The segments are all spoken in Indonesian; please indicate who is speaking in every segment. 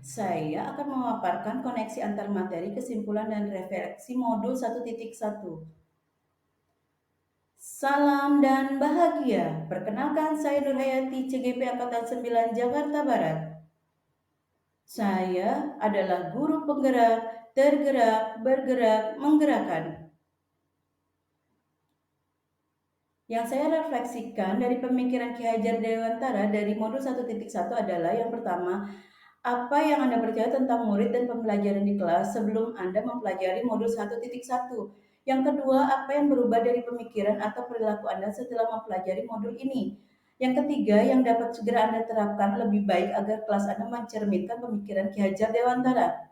Speaker 1: Saya akan memaparkan koneksi antar materi, kesimpulan, dan refleksi modul 1.1. Salam dan bahagia. Perkenalkan, saya Nurhayati, CGP Angkatan 9 Jakarta Barat. Saya adalah guru penggerak, tergerak, bergerak, menggerakkan. Yang saya refleksikan dari pemikiran Ki Hajar Dewantara dari modul 1.1 adalah yang pertama, apa yang Anda percaya tentang murid dan pembelajaran di kelas sebelum Anda mempelajari modul 1.1? Yang kedua, apa yang berubah dari pemikiran atau perilaku Anda setelah mempelajari modul ini? Yang ketiga, yang dapat segera Anda terapkan lebih baik agar kelas Anda mencerminkan pemikiran Ki Hajar Dewantara.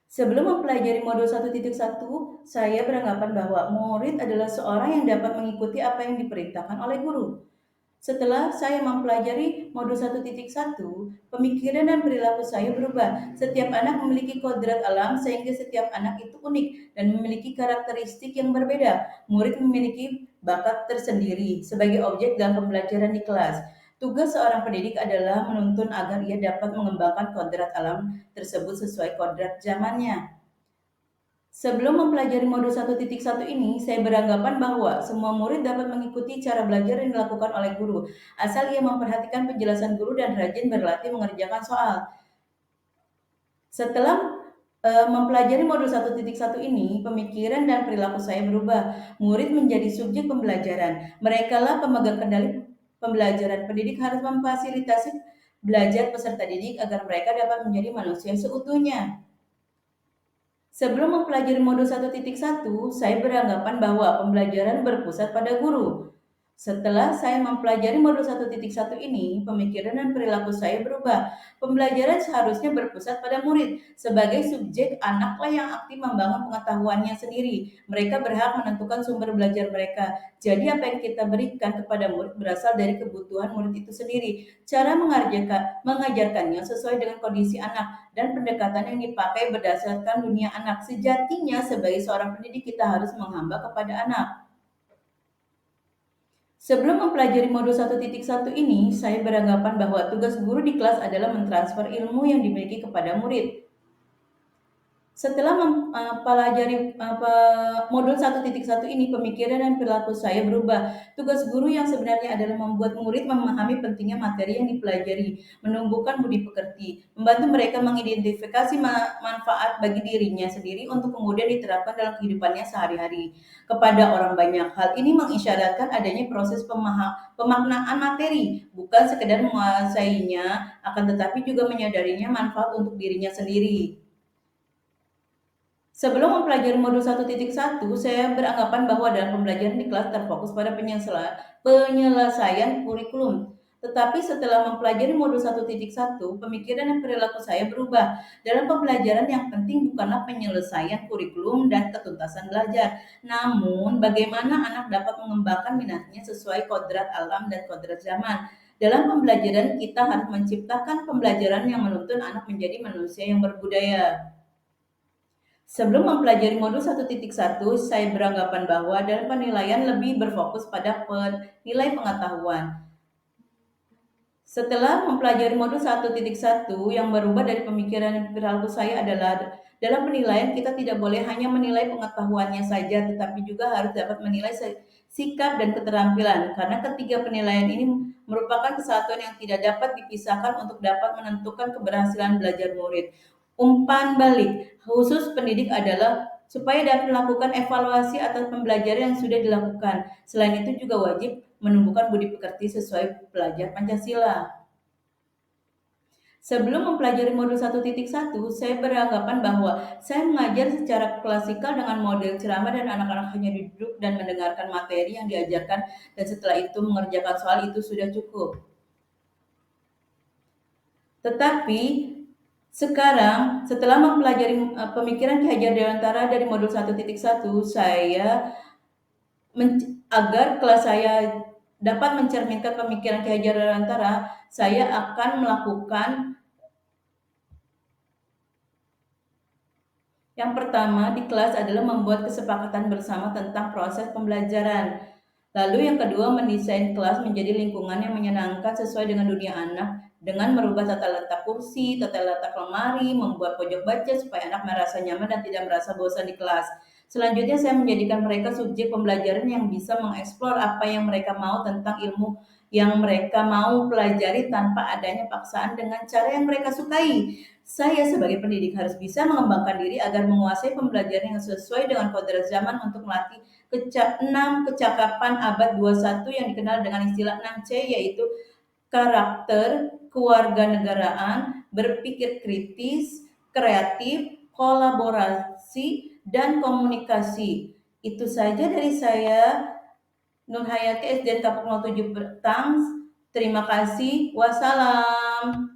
Speaker 1: Sebelum mempelajari modul 1.1, saya beranggapan bahwa murid adalah seorang yang dapat mengikuti apa yang diperintahkan oleh guru. Setelah saya mempelajari modul 1.1, pemikiran dan perilaku saya berubah. Setiap anak memiliki kodrat alam sehingga setiap anak itu unik dan memiliki karakteristik yang berbeda. Murid memiliki bakat tersendiri sebagai objek dalam pembelajaran di kelas. Tugas seorang pendidik adalah menuntun agar ia dapat mengembangkan kodrat alam tersebut sesuai kodrat zamannya. Sebelum mempelajari modul 1.1 ini, saya beranggapan bahwa semua murid dapat mengikuti cara belajar yang dilakukan oleh guru, asal ia memperhatikan penjelasan guru dan rajin berlatih mengerjakan soal. Setelah mempelajari modul 1.1 ini, pemikiran dan perilaku saya berubah. Murid menjadi subjek pembelajaran. Merekalah pemegang kendali pembelajaran. Pendidik harus memfasilitasi belajar peserta didik agar mereka dapat menjadi manusia seutuhnya. Sebelum mempelajari modul 1.1, saya beranggapan bahwa pembelajaran berpusat pada guru. Setelah saya mempelajari modul 1.1 ini, pemikiran dan perilaku saya berubah. Pembelajaran seharusnya berpusat pada murid. Sebagai subjek, anaklah yang aktif membangun pengetahuannya sendiri. Mereka berhak menentukan sumber belajar mereka. Jadi apa yang kita berikan kepada murid berasal dari kebutuhan murid itu sendiri. Cara mengajarkannya sesuai dengan kondisi anak dan pendekatan yang dipakai berdasarkan dunia anak. Sejatinya sebagai seorang pendidik kita harus menghamba kepada anak. Sebelum mempelajari modul 1.1 ini, saya beranggapan bahwa tugas guru di kelas adalah mentransfer ilmu yang dimiliki kepada murid. Setelah mempelajari modul 1.1 ini, pemikiran dan perilaku saya berubah. Tugas guru yang sebenarnya adalah membuat murid memahami pentingnya materi yang dipelajari, menumbuhkan budi pekerti, membantu mereka mengidentifikasi manfaat bagi dirinya sendiri untuk kemudian diterapkan dalam kehidupannya sehari-hari kepada orang banyak. Hal ini mengisyaratkan adanya proses pemaknaan materi, bukan sekedar menguasainya, akan tetapi juga menyadarinya manfaat untuk dirinya sendiri. Sebelum mempelajari modul 1.1, saya beranggapan bahwa dalam pembelajaran di kelas terfokus pada penyelesaian kurikulum. Tetapi setelah mempelajari modul 1.1, pemikiran dan perilaku saya berubah. Dalam pembelajaran yang penting bukanlah penyelesaian kurikulum dan ketuntasan belajar, namun bagaimana anak dapat mengembangkan minatnya sesuai kodrat alam dan kodrat zaman. Dalam pembelajaran kita harus menciptakan pembelajaran yang menuntun anak menjadi manusia yang berbudaya. Sebelum mempelajari modul 1.1, saya beranggapan bahwa dalam penilaian lebih berfokus pada nilai pengetahuan. Setelah mempelajari modul 1.1, yang berubah dari pemikiran dan perilaku saya adalah dalam penilaian kita tidak boleh hanya menilai pengetahuannya saja, tetapi juga harus dapat menilai sikap dan keterampilan. Karena ketiga penilaian ini merupakan kesatuan yang tidak dapat dipisahkan untuk dapat menentukan keberhasilan belajar murid. Umpan balik khusus pendidik adalah supaya dapat melakukan evaluasi atas pembelajaran yang sudah dilakukan. Selain itu juga wajib menumbuhkan budi pekerti sesuai pelajar Pancasila. Sebelum mempelajari modul 1.1, saya beranggapan bahwa saya mengajar secara klasikal dengan model ceramah dan anak-anak hanya duduk dan mendengarkan materi yang diajarkan dan setelah itu mengerjakan soal itu sudah cukup. Tetapi sekarang, setelah mempelajari pemikiran Ki Hajar Dewantara dari modul 1.1, saya agar kelas saya dapat mencerminkan pemikiran Ki Hajar Dewantara, saya akan melakukan yang pertama di kelas adalah membuat kesepakatan bersama tentang proses pembelajaran. Lalu yang kedua, mendesain kelas menjadi lingkungan yang menyenangkan sesuai dengan dunia anak dengan merubah tata letak kursi, tata letak lemari, membuat pojok baca supaya anak merasa nyaman dan tidak merasa bosan di kelas. Selanjutnya saya menjadikan mereka subjek pembelajaran yang bisa mengeksplor apa yang mereka mau tentang ilmu yang mereka mau pelajari tanpa adanya paksaan dengan cara yang mereka sukai. Saya sebagai pendidik harus bisa mengembangkan diri agar menguasai pembelajaran yang sesuai dengan kodrat zaman untuk melatih 6 kecakapan abad 21 yang dikenal dengan istilah 6C, yaitu karakter, kewarganegaraan, berpikir kritis, kreatif, kolaborasi, dan komunikasi. Itu saja dari saya, Nur Hayati, SDN Kapuk 07 Petang. Terima kasih. Wassalam.